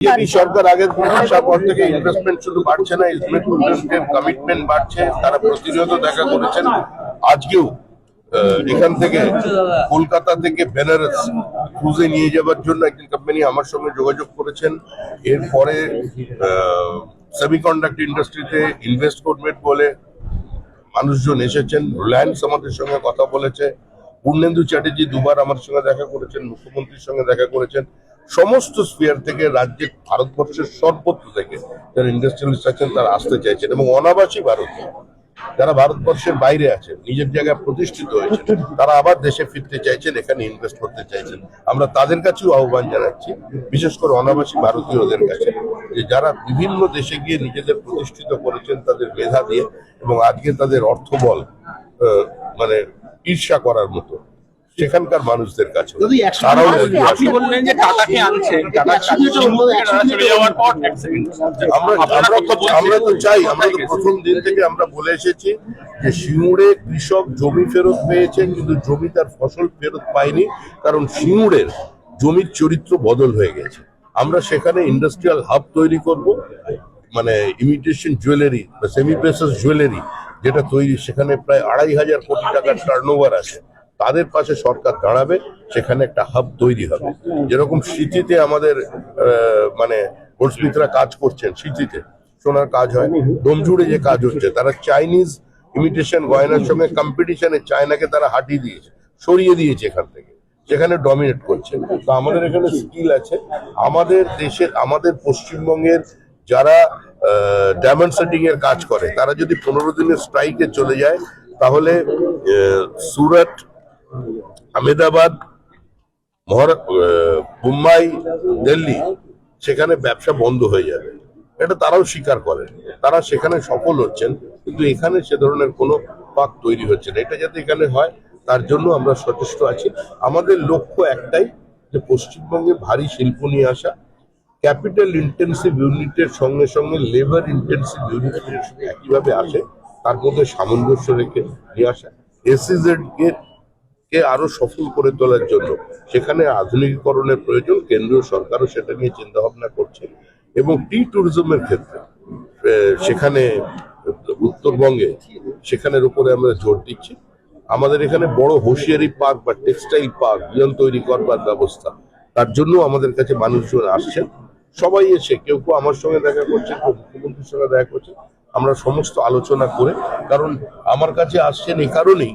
BJP সরকার আগের আসার পর থেকে ইনভেস্টমেন্ট শুধু বাড়ছে না, ইনভেস্টমেন্টের কমিটমেন্ট বাড়ছে। তারা প্রতিনিয়ত দেখা করেছেন। আজকেও এখান থেকে কলকাতা থেকে বেনারস ক্রুজে নিয়ে যাওয়ার জন্য একজন কোম্পানি আমার সঙ্গে যোগাযোগ করেছেন। এরপরে সেমিকন্ডাক্টর ইন্ডাস্ট্রিতে ইনভেস্ট করবেন বলে মানুষজন এসেছেন। রিলায়েন্স আমাদের সঙ্গে কথা বলেছে। পূর্ণেন্দু চ্যাটার্জি দুবার আমার সঙ্গে দেখা করেছেন, মুখ্যমন্ত্রীর সঙ্গে দেখা করেছেন। সমস্ত স্ফিয়ার থেকে, রাজ্যের ভারতবর্ষের সর্বত্র থেকে যারা ইন্ডাস্ট্রিয়ালিস্ট আছেন তারা আসতে চাইছেন, এবং অনাবাসী ভারতীয় যারা ভারতবর্ষের বাইরে আছেন, নিজের জায়গায় প্রতিষ্ঠিত হয়েছেন, তারা আবার দেশে ফিরতে চাইছেন, এখানে ইনভেস্ট করতে চাইছেন। আমরা তাদের কাছেও আহ্বান জানাচ্ছি, বিশেষ করে অনাবাসী ভারতীয়দের কাছে, যে যারা বিভিন্ন দেশে গিয়ে নিজেদের প্রতিষ্ঠিত করেছেন তাদের মেধা দিয়ে, এবং আজকে তাদের অর্থবল মানে ঈর্ষা করার মতো সেখানকার মানুষদের কাছে আমরা তো চাই। আমরা তো প্রথম দিন থেকে আমরা বলে এসেছি যে সিঙ্গুরে কৃষক জমি ফেরত পেয়েছেন, কিন্তু জমি তার ফসল ফেরত পায়নি, কারণ সিঙ্গুরের জমির চরিত্র বদল হয়ে গেছে। আমরা সেখানে ইন্ডাস্ট্রিয়াল হাব তৈরি করব, মানে ইমিটেশন জুয়েলারি বা সেমি প্রেসাস জুয়েলারি যেটা তৈরি, সেখানে প্রায় ২৫০০ কোটি টাকার টার্নওভার আছে। তাদের পাশে সরকার দাঁড়াবে, সেখানে একটা হাব তৈরি হবে। যেরকম সিটিতে আমাদের মানে গোল্ডস্মিথরা কাজ করছেন, সিটিতে সোনার কাজ হয়, ডোমজুড়ে যে কাজ হচ্ছে, তারা চাইনিজ ইমিটেশন গয়নার সঙ্গে কম্পিটিশনে চায়নাকে তারা হাঁটিয়ে দিয়েছে, সরিয়ে দিয়েছে এখান থেকে, সেখানে ডমিনেট করছে। তো আমাদের এখানে স্কিল আছে। আমাদের দেশের, আমাদের পশ্চিমবঙ্গের যারা ডায়মন্ড সেটিং এর কাজ করে, তারা যদি 15 দিনের স্ট্রাইকে চলে যায়, তাহলে সুরাট, আহমেদাবাদ, মুম্বাই, দিল্লি, সেখানে ব্যবসা বন্ধ হয়ে যাবে। এটা তারাও স্বীকার করেন, তারা সেখানে সফল হচ্ছেন, কিন্তু এখানে সে ধরনের কোনো পাক তৈরি হচ্ছে না। এটা যাতে এখানে হয়, তার জন্য আমরা সচেষ্ট আছি। আমাদের লক্ষ্য একটাই, যে পশ্চিমবঙ্গে ভারী শিল্প নিয়ে আসা, ক্যাপিটাল ইন্টেন্সিভ ইউনিটের সঙ্গে সঙ্গে লেবার ইন্টেন্সিভ ইউনিট একইভাবে আসে, তার মধ্যে সামঞ্জস্য রেখে নিয়ে আসা। এসইজেড কে আরো সফল করে তোলার জন্য সেখানে আধুনিকীকরণের প্রয়োজন। কেন্দ্রীয় সরকারও সেটা নিয়ে চিন্তা ভাবনা করছে, এবং ট্যুরিজমের ক্ষেত্রে সেখানে উত্তরবঙ্গে সেখানের উপরে আমরা জোর দিচ্ছি। আমাদের এখানে বড় হোশিয়ারি পার্ক বা টেক্সটাইল পার্ক তৈরি করবার ব্যবস্থা, তার জন্য আমাদের কাছে মানুষজন আসছেন। সবাই এসে, কেউ কেউ আমার সঙ্গে দেখা করছে, কেউ মুখ্যমন্ত্রীর সঙ্গে দেখা করছে। আমরা সমস্ত আলোচনা করে, কারণ আমার কাছে আসছেন এই কারণেই,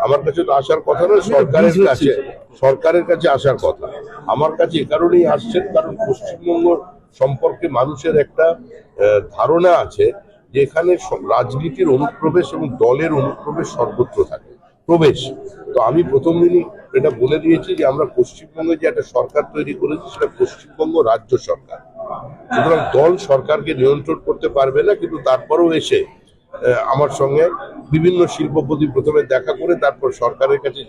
আমার কাছে তো আসার কথা না, সরকারের কাছে আসার কথা। আমার কাছে এ কারণেই আসছেন, কারণ পশ্চিমবঙ্গ সম্পর্কে মানুষের একটা ধারণা আছে যে এখানে রাজনীতির অনুপ্রবেশ এবং দলের অনুপ্রবেশ সর্বত্র থাকে, প্রবেশ। তো আমি প্রথম দিনই এটা বলে দিয়েছি যে আমরা পশ্চিমবঙ্গে যে একটা সরকার তৈরি করেছি, সেটা পশ্চিমবঙ্গ রাজ্য সরকার। সুতরাং দল সরকারকে নিয়ন্ত্রণ করতে পারবে না, কিন্তু তারপরেও এসে আমার সঙ্গে বিভিন্ন শিল্পপতি প্রথমে দেখা করে তারপর সরকারের কাছে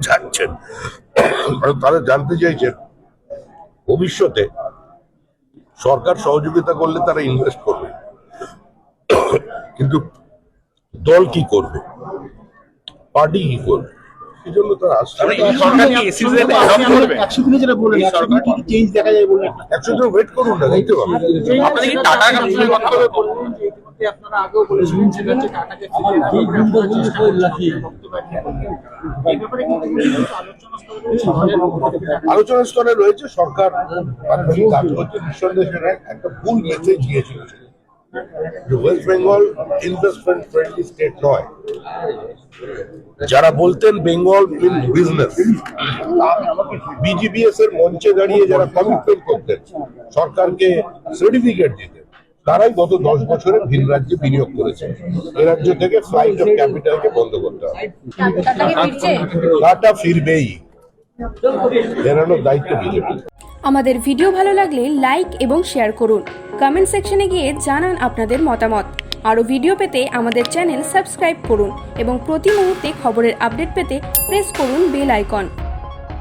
যাচ্ছেন। তারা জানতে চাইছেন ভবিষ্যতে সরকার সহযোগিতা করলে তারা ইনভেস্ট করবে, কিন্তু দল কি করবে, পার্টি কি করবে, সেই জন্য তারা আসছে। 100 দিন ওয়েট করুন না, দেখতে পাবেন। আলোচনা স্তরে রয়েছে, সরকার কাজ করছে। নিঃসন্দেহে একটা ভুল মেসেজ গিয়েছিল যে West Bengal investment friendly state নয়। যারা বলতেন বেঙ্গল বিজনেস, বিজিবিএস এর মঞ্চে দাঁড়িয়ে যারা কমিটমেন্ট করতেন সরকারকে সার্টিফিকেট দিতে, তারাই গত 10 বছরে ভিন রাজ্যে বিনিয়োগ করেছে। এ রাজ্য থেকে ফ্লাইট অফ ক্যাপিটালকে বন্ধ করতে হবে। টাটা ফিরবেই, বেরানোর দায়িত্ব বিজেপি। আমাদের ভিডিও ভালো লাগলে লাইক এবং শেয়ার করুন। কমেন্ট সেকশনে গিয়ে জানান আপনাদের মতামত। আরও ভিডিও পেতে আমাদের চ্যানেল সাবস্ক্রাইব করুন এবং প্রতি মুহূর্তে খবরের আপডেট পেতে প্রেস করুন বেল আইকন।